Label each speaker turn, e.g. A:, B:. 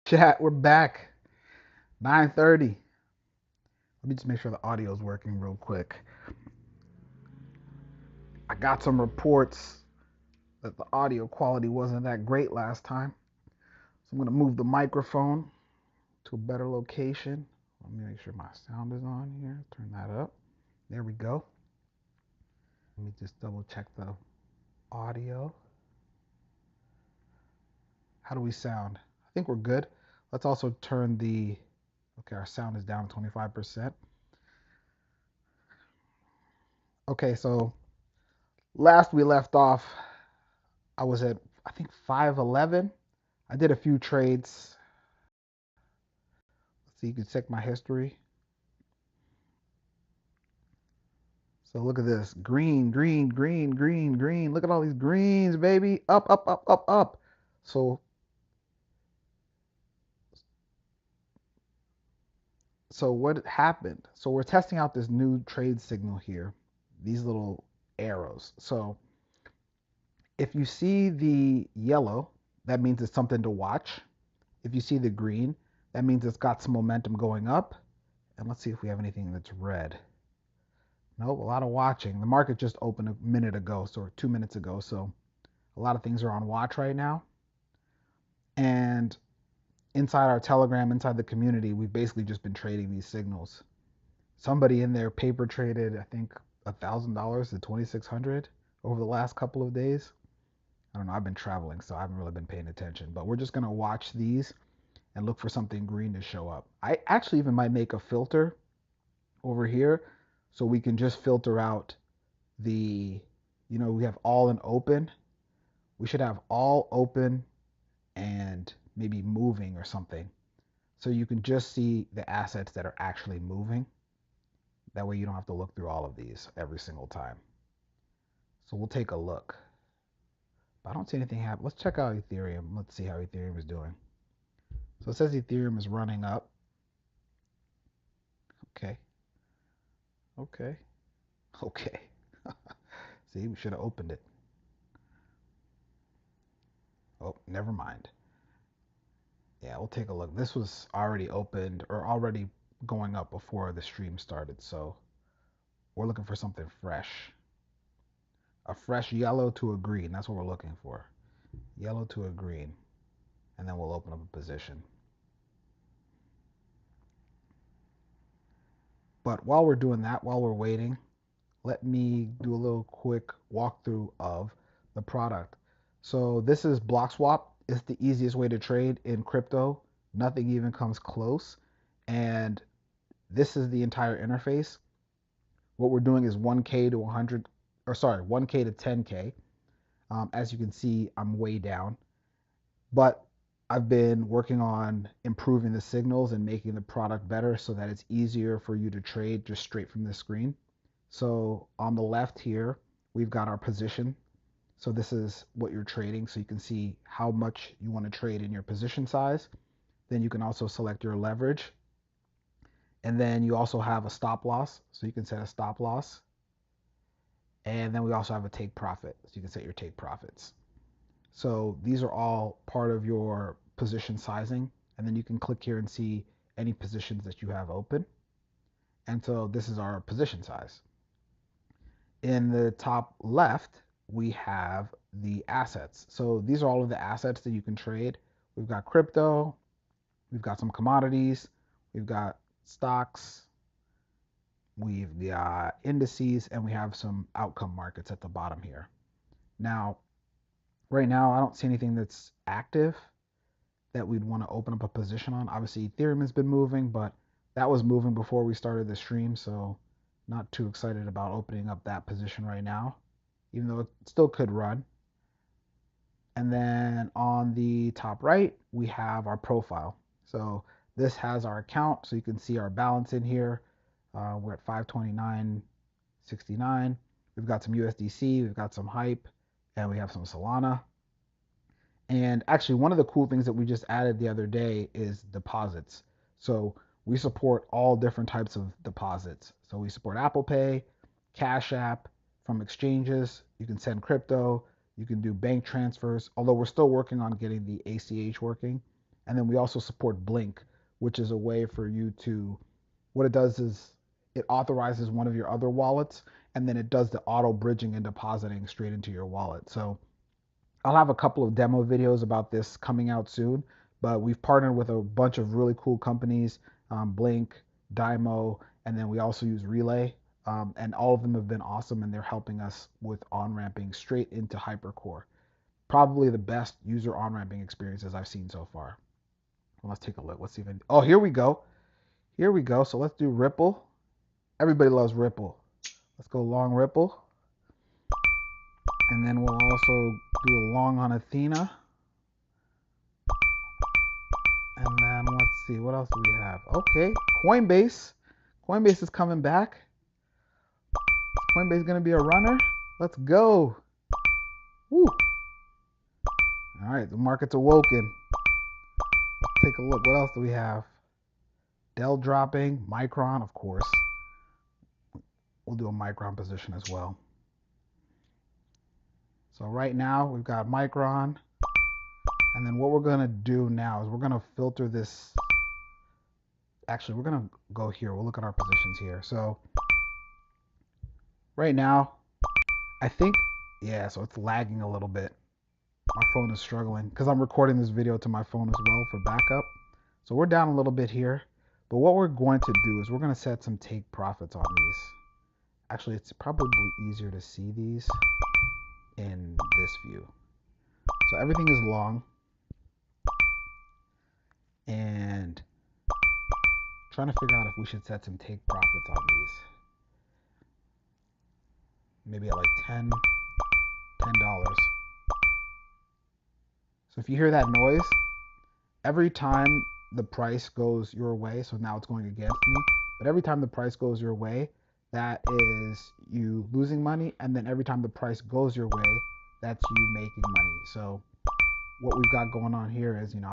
A: Chat, we're back. 9:30. Let me just make sure the audio is working real quick. I got some reports that the audio quality wasn't that great last time. So I'm going to move the microphone to a better location. Let me make sure my sound is on here. Turn that up. There we go. Let me just double check the audio. How do we sound? I think we're good. Let's also turn the, okay, our sound is down 25%. Okay, so last we left off, I was at, I think, 511. I did a few trades. Let's see, you can check my history. So look at this. Green, green, green, green, green. Look at all these greens, baby. Up, up, up, up, up. So so what happened? So we're testing out this new trade signal here. These little arrows. So if you see the yellow, that means it's something to watch. If you see the green, that means it's got some momentum going up. And let's see if we have anything that's red. Nope, a lot of watching. The market just opened a minute ago, so 2 minutes ago. So a lot of things are on watch right now. And inside our Telegram, inside the community, we've basically just been trading these signals. Somebody in there paper traded, I think, $1,000 to 2,600 over the last couple of days. I don't know. I've been traveling, so I haven't really been paying attention. But we're just gonna watch these and look for something green to show up. I actually even might make a filter over here so we can just filter out the, we have all and open. We should have all open and maybe moving or something. So you can just see the assets that are actually moving. That way you don't have to look through all of these every single time. So we'll take a look. But I don't see anything happen. Let's check out Ethereum. Let's see how Ethereum is doing. So it says Ethereum is running up. Okay. Okay. Okay. See, we should have opened it. Oh, never mind. Yeah, we'll take a look. This was already opened or already going up before the stream started, so we're looking for something fresh. A fresh yellow to a green. That's what we're looking for. Yellow to a green. And then we'll open up a position. But while we're doing that, while we're waiting, let me do a little quick walkthrough of the product. So this is BlockSwap. It's the easiest way to trade in crypto. Nothing even comes close. And this is the entire interface. What we're doing is 1K to 100, or sorry, 1K to 10K. As you can see, I'm way down. But I've been working on improving the signals and making the product better so that it's easier for you to trade just straight from the screen. So on the left here, we've got our position. So this is what you're trading. So you can see how much you want to trade in your position size. Then you can also select your leverage. And then you also have a stop loss. So you can set a stop loss. And then we also have a take profit. So you can set your take profits. So these are all part of your position sizing. And then you can click here and see any positions that you have open. And so this is our position size. In the top left, we have the assets. So these are all of the assets that you can trade. We've got crypto, we've got some commodities, we've got stocks, we've got indices, and we have some outcome markets at the bottom here. Now, right now, I don't see anything that's active that we'd want to open up a position on. Obviously, Ethereum has been moving, but that was moving before we started the stream, so not too excited about opening up that position right now, even though it still could run. And then on the top right, we have our profile. So this has our account, so you can see our balance in here. We're at 529.69. We've got some USDC, we've got some hype, and we have some Solana. And actually, one of the cool things that we just added the other day is deposits. So we support all different types of deposits. So we support Apple Pay, Cash App, from exchanges. You can send crypto. You can do bank transfers, although we're still working on getting the ACH working. And then we also support Blink, which is a way for you to, what it does is it authorizes one of your other wallets, and then it does the auto bridging and depositing straight into your wallet. So I'll have a couple of demo videos about this coming out soon, but we've partnered with a bunch of really cool companies, Blink, Dymo, and then we also use Relay. And all of them have been awesome, and they're helping us with on-ramping straight into Hypercore. Probably the best user on-ramping experiences I've seen so far. Well, let's take a look. Let's see if oh, here we go. Here we go. So let's do Ripple. Everybody loves Ripple. Let's go long Ripple. And then we'll also do a long on Athena. And then let's see, what else do we have? Okay, Coinbase. Coinbase is coming back. Is Coinbase going to be a runner? Let's go. Woo. All right, the market's awoken. Let's take a look. What else do we have? Dell dropping. Micron, of course. We'll do a Micron position as well. So right now, we've got Micron. And then what we're going to do now is we're going to filter this. Actually, we're going to go here. We'll look at our positions here. So right now, I think, yeah, so it's lagging a little bit. My phone is struggling because I'm recording this video to my phone as well for backup. So we're down a little bit here. But what we're going to do is we're going to set some take profits on these. Actually, it's probably easier to see these in this view. So everything is long. And trying to figure out if we should set some take profits on these. Maybe at like $10. So if you hear that noise, every time the price goes your way, so now it's going against me, but every time the price goes your way, that is you losing money, and then every time the price goes your way, that's you making money. So what we've got going on here is,